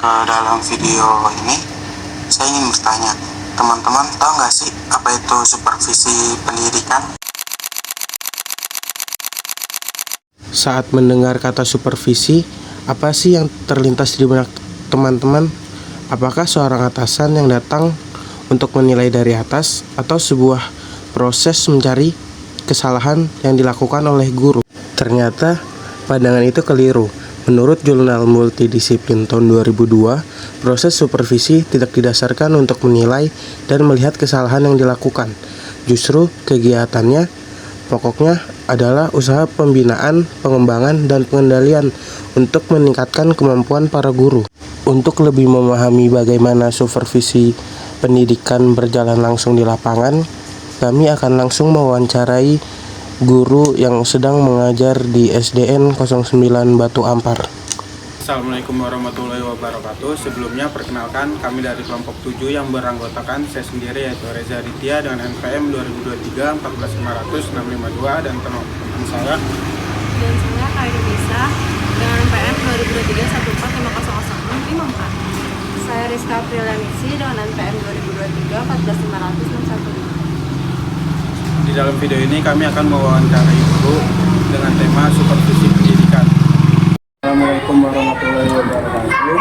ke dalam video ini, saya ingin bertanya, teman-teman tahu nggak sih apa itu supervisi pendidikan? Saat mendengar kata supervisi, apa sih yang terlintas di benak teman-teman? Apakah seorang atasan yang datang untuk menilai dari atas atau sebuah proses mencari kesalahan yang dilakukan oleh guru? Ternyata pandangan itu keliru. Menurut Jurnal Multidisiplin tahun 2002, proses supervisi tidak didasarkan untuk menilai dan melihat kesalahan yang dilakukan. Justru kegiatannya pokoknya adalah usaha pembinaan, pengembangan, dan pengendalian untuk meningkatkan kemampuan para guru. Untuk lebih memahami bagaimana supervisi pendidikan berjalan langsung di lapangan, kami akan langsung mewawancarai guru yang sedang mengajar di SDN 09 Batu Ampar. Assalamualaikum warahmatullahi wabarakatuh. Sebelumnya perkenalkan, kami dari kelompok 7 yang beranggotakan saya sendiri yaitu Reza Aditya dengan NPM 2023 14500 652 dan teman saya. Dan saya Kairunisa dengan NPM 2023 14500 Saya Rizka Prilanisi dengan NPM 2023 14500 615. Di dalam video ini kami akan mewawancarai guru dengan tema supervisi pendidikan. Assalamualaikum warahmatullahi wabarakatuh.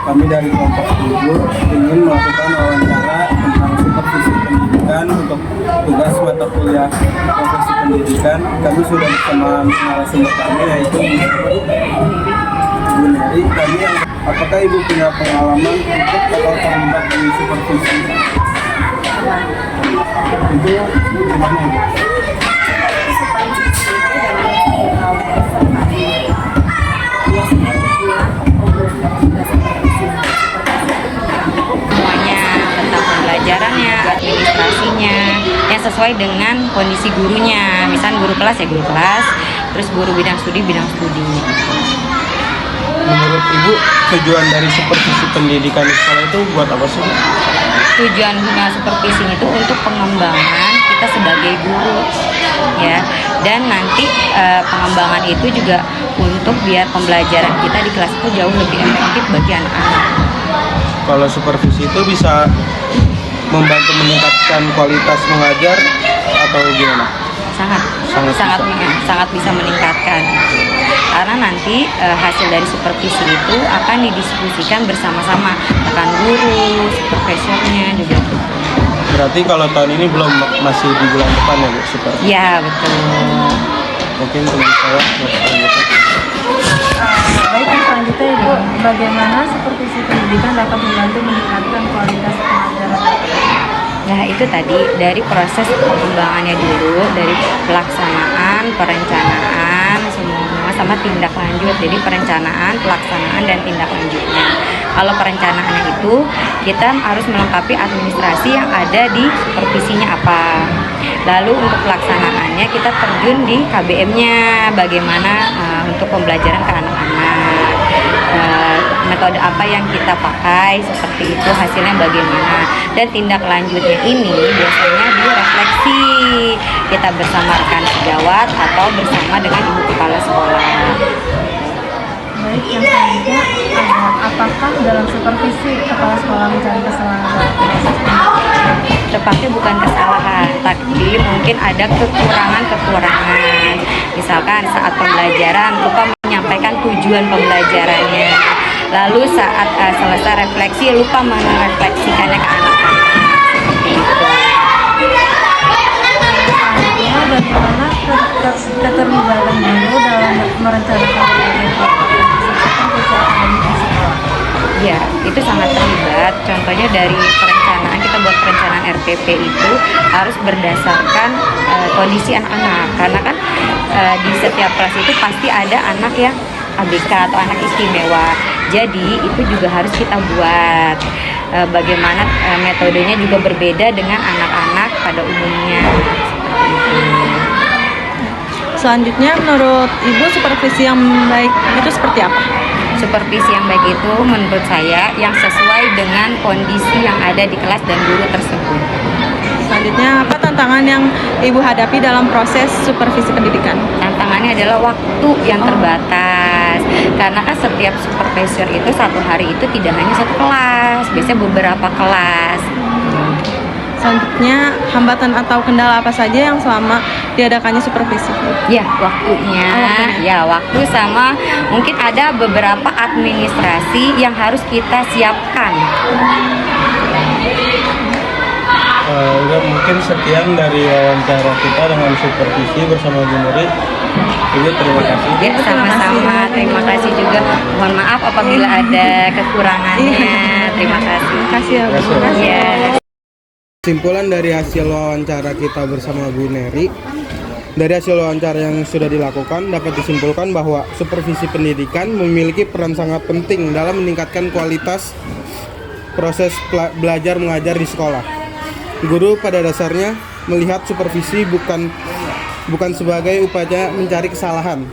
Kami dari kelompok 7 ingin melakukan wawancara tentang supervisi pendidikan untuk tugas mata kuliah profesi pendidikan. Kami sudah bersama narasumber kami yaitu Bu Neri. Apakah Ibu punya pengalaman untuk atau terlibat di supervisi? Itu gimana Ibu? Semuanya tentang pembelajarannya, administrasinya, yang sesuai dengan kondisi gurunya. Misal guru kelas ya guru kelas, terus guru bidang studi. Menurut Ibu, tujuan dari supervisi pendidikan di sekolah itu buat apa sih? Tujuan supervisi itu untuk pengembangan kita sebagai guru, ya. Dan nanti pengembangan itu juga untuk biar pembelajaran kita di kelas itu jauh lebih efektif bagi anak-anak. Kalau supervisi itu bisa membantu meningkatkan kualitas mengajar atau gimana? Sangat bisa meningkatkan. Karena nanti hasil dari supervisi itu akan didiskusikan bersama-sama rekan guru, supervisornya juga. Berarti kalau tahun ini masih di bulan depan ya Bu supervisi? Ya betul. Mungkin untuk saya Baik, yang selanjutnya Ibu, bagaimana supervisi pendidikan dapat membantu meningkatkan kualitas pengajaran? Nah itu tadi dari proses pengembangannya dulu, dari pelaksanaan, perencanaan, semua sama tindak lanjut. Jadi perencanaan, pelaksanaan, dan tindak lanjutnya. Kalau perencanaannya itu kita harus melengkapi administrasi yang ada di supervisinya apa. Lalu untuk pelaksanaannya kita terjun di KBM-nya, bagaimana untuk pembelajaran ke anak-anak, metode apa yang kita pakai, seperti itu hasilnya bagaimana. Dan tindak lanjutnya ini biasanya direfleksi kita bersama rekan sejawat atau bersama dengan ibu kepala sekolah. Baik, yang selanjutnya apakah dalam supervisi kepala sekolah mencari kesalahan? Tepatnya bukan kesalahan, tapi mungkin ada kekurangan. Misalkan saat pembelajaran lupa menyampaikan tujuan pembelajarannya. Lalu saat selesai refleksi lupa merefleksikannya ke anak-anak. Seperti itu. Selanjutnya, bagaimana keterlibatan guru dalam merencanakan supervisi akademik di sekolah? Ya, itu sangat terlibat. Contohnya dari perencanaan, kita buat perencanaan RPP itu harus berdasarkan kondisi anak-anak. Karena kan di setiap kelas itu pasti ada anak yang ABK atau anak istimewa. Jadi itu juga harus kita buat. Bagaimana metodenya juga berbeda dengan anak-anak pada umumnya. Seperti itu. Selanjutnya, menurut Ibu supervisi yang baik itu seperti apa? Supervisi yang baik itu menurut saya yang sesuai dengan kondisi yang ada di kelas dan guru tersebut. Selanjutnya, apa tantangan yang Ibu hadapi dalam proses supervisi pendidikan? Tantangan tantangannya adalah waktu yang terbatas. Karena kan setiap supervisor itu satu hari itu tidak hanya satu kelas, biasanya beberapa kelas. Selanjutnya, hambatan atau kendala apa saja yang selama diadakannya supervisi? Ya, waktunya. Ya, waktu sama mungkin ada beberapa administrasi yang harus kita siapkan. Udah mungkin sekian dari wawancara kita dengan supervisi bersama Bu Nuri. Ibu terima kasih. Ya, sama-sama. Terima kasih juga. Mohon maaf apabila ada kekurangannya. Terima kasih. Terima kasih ya, Bu. Ya. Kesimpulan dari hasil wawancara kita bersama Bu Neri, dari hasil wawancara yang sudah dilakukan dapat disimpulkan bahwa supervisi pendidikan memiliki peran sangat penting dalam meningkatkan kualitas proses belajar mengajar di sekolah. Guru pada dasarnya melihat supervisi bukan sebagai upaya mencari kesalahan,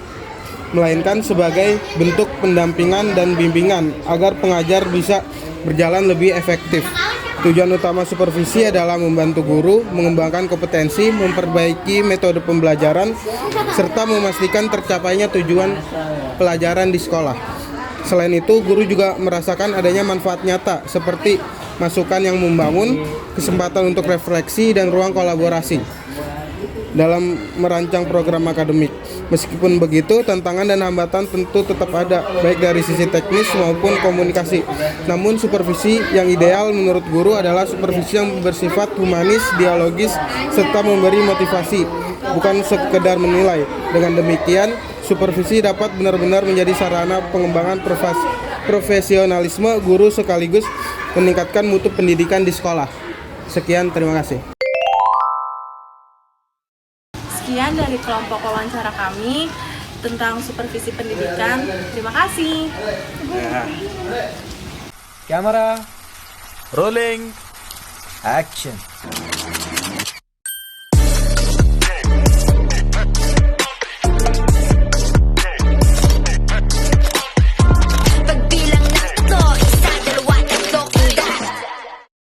melainkan sebagai bentuk pendampingan dan bimbingan agar pengajar bisa berjalan lebih efektif. Tujuan utama supervisi adalah membantu guru mengembangkan kompetensi, memperbaiki metode pembelajaran, serta memastikan tercapainya tujuan pelajaran di sekolah. Selain itu, guru juga merasakan adanya manfaat nyata seperti masukan yang membangun, kesempatan untuk refleksi, dan ruang kolaborasi dalam merancang program akademik. Meskipun begitu, tantangan dan hambatan tentu tetap ada, baik dari sisi teknis maupun komunikasi. Namun, supervisi yang ideal menurut guru adalah supervisi yang bersifat humanis, dialogis, serta memberi motivasi, bukan sekedar menilai. Dengan demikian, supervisi dapat benar-benar menjadi sarana pengembangan profesionalisme guru sekaligus meningkatkan mutu pendidikan di sekolah. Sekian, terima kasih. Sekian dari kelompok wawancara kami tentang supervisi pendidikan. Terima kasih. Camera, rolling, action.